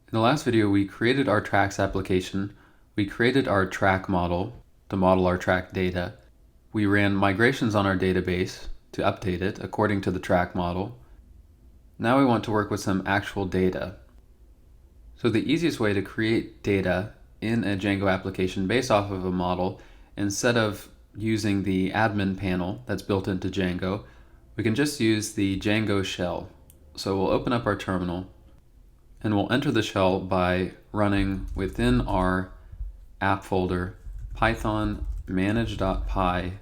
In the last video, we created our tracks application. We created our track model to model our track data. We ran migrations on our database to update it according to the track model. Now we want to work with some actual data. So the easiest way to create data in a Django application based off of a model, instead of using the admin panel that's built into Django, we can just use the Django shell. So we'll open up our terminal and we'll enter the shell by running within our app folder python manage.py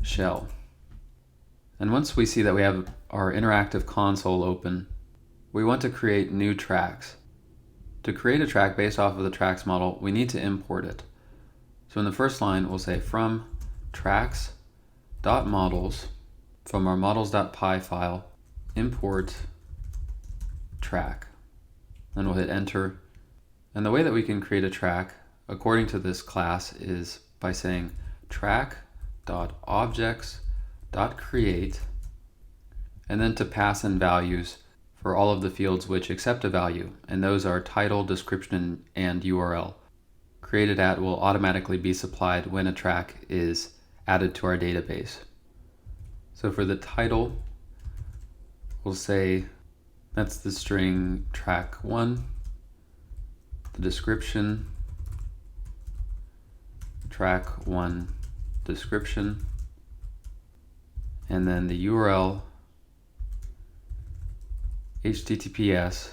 shell. And once we see that we have our interactive console open, we want to create new tracks. To create a track based off of the tracks model, we need to import it. So in the first line, we'll say from tracks.models, from our models.py file, import track. Then we'll hit enter. And the way that we can create a track according to this class is by saying track.objects.create, and then to pass in values for all of the fields which accept a value, and those are title, description, and URL. Created at will automatically be supplied when a track is added to our database. So for the title, we'll say that's the string track1, the description, track1 description, and then the URL, https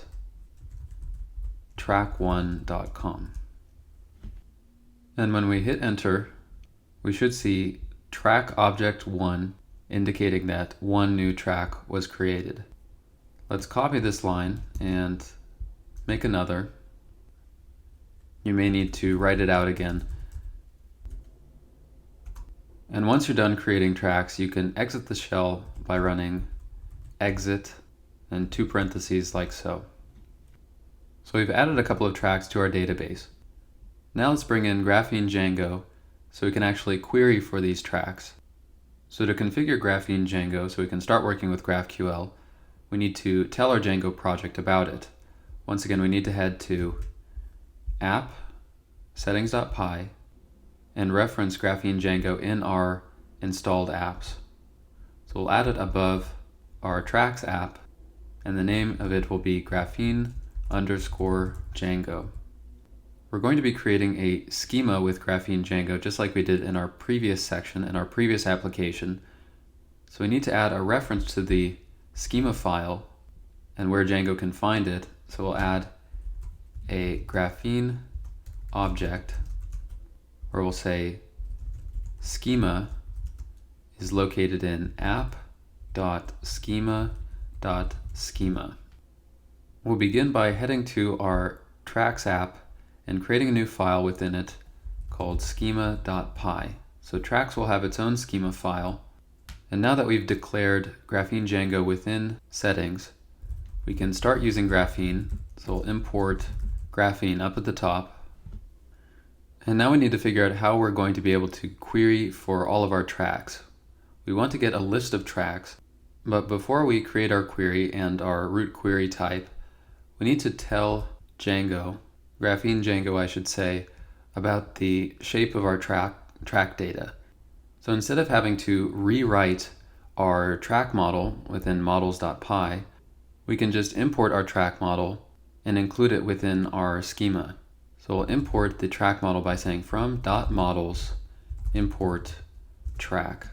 track1.com. And when we hit enter, we should see track object 1 indicating that one new track was created. Let's copy this line and make another. You may need to write it out again. And once you're done creating tracks, you can exit the shell by running exit and 2 parentheses like so. So we've added a couple of tracks to our database. Now let's bring in Graphene Django so we can actually query for these tracks. So to configure Graphene Django so we can start working with GraphQL, we need to tell our Django project about it. Once again, we need to head to app settings.py and reference Graphene Django in our installed apps. So we'll add it above our tracks app, and the name of it will be Graphene_Django. We're going to be creating a schema with Graphene Django just like we did in our previous section, in our previous application. So we need to add a reference to the schema file and where Django can find it. So we'll add a Graphene object where we'll say schema is located in app.schema.schema. We'll begin by heading to our tracks app and creating a new file within it called schema.py. So tracks will have its own schema file. And now that we've declared Graphene Django within settings, we can start using Graphene. So we'll import Graphene up at the top. And now we need to figure out how we're going to be able to query for all of our tracks. We want to get a list of tracks, but before we create our query and our root query type, we need to tell Django, Graphene Django I should say, about the shape of our track data. So instead of having to rewrite our track model within models.py, we can just import our track model and include it within our schema. So we'll import the track model by saying from .models import track.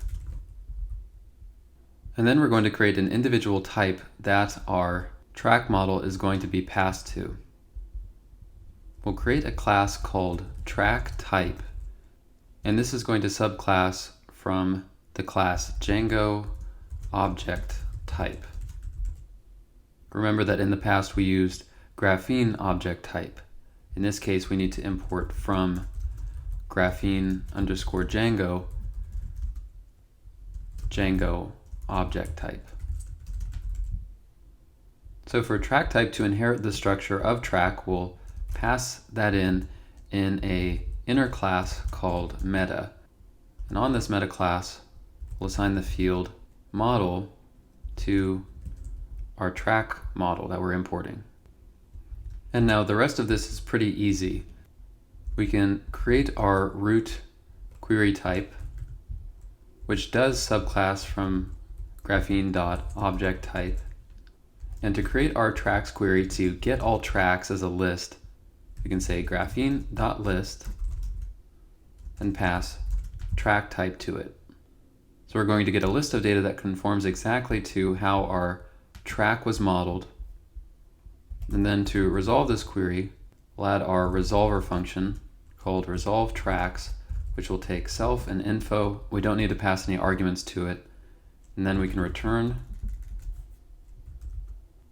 And then we're going to create an individual type that our track model is going to be passed to. We'll create a class called track type, and this is going to subclass from the class Django object type. Remember that in the past we used Graphene object type. In this case, we need to import from Graphene_Django Django object type. So for track type to inherit the structure of track, we'll pass that in a inner class called meta. And on this meta class, we'll assign the field model to our track model that we're importing. And now the rest of this is pretty easy. We can create our root query type, which does subclass from graphene.objectType. And to create our tracks query to get all tracks as a list, we can say graphene.list and pass track type to it. So we're going to get a list of data that conforms exactly to how our track was modeled. And then to resolve this query, we'll add our resolver function called resolve tracks, which will take self and info. We don't need to pass any arguments to it. And then we can return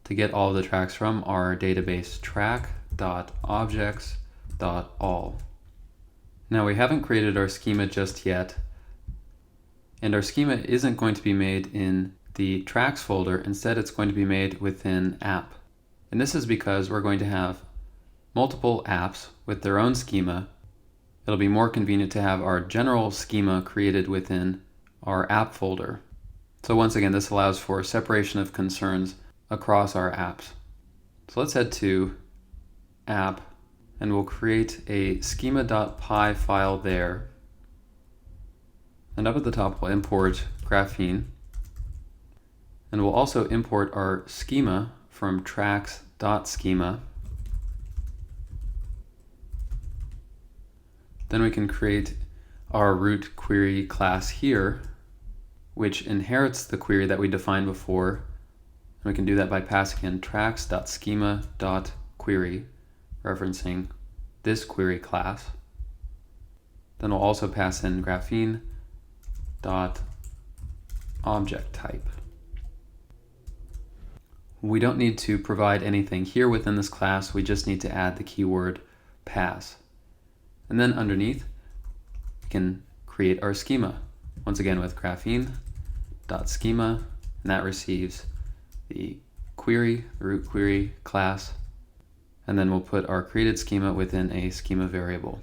to get all of the tracks from our database track.objects.all. Now we haven't created our schema just yet, and our schema isn't going to be made in the tracks folder. Instead, it's going to be made within app. And this is because we're going to have multiple apps with their own schema. It'll be more convenient to have our general schema created within our app folder. So once again, this allows for separation of concerns across our apps. So let's head to app, and we'll create a schema.py file there. And up at the top, we'll import Graphene. And we'll also import our schema from tracks.schema. Then we can create our root query class here, which inherits the query that we defined before. And we can do that by passing in tracks.schema.query, referencing this query class. Then we'll also pass in graphene.objectType. We don't need to provide anything here within this class, we just need to add the keyword pass. And then underneath, we can create our schema. Once again with graphene.schema, and that receives the query, the root query class, and then we'll put our created schema within a schema variable.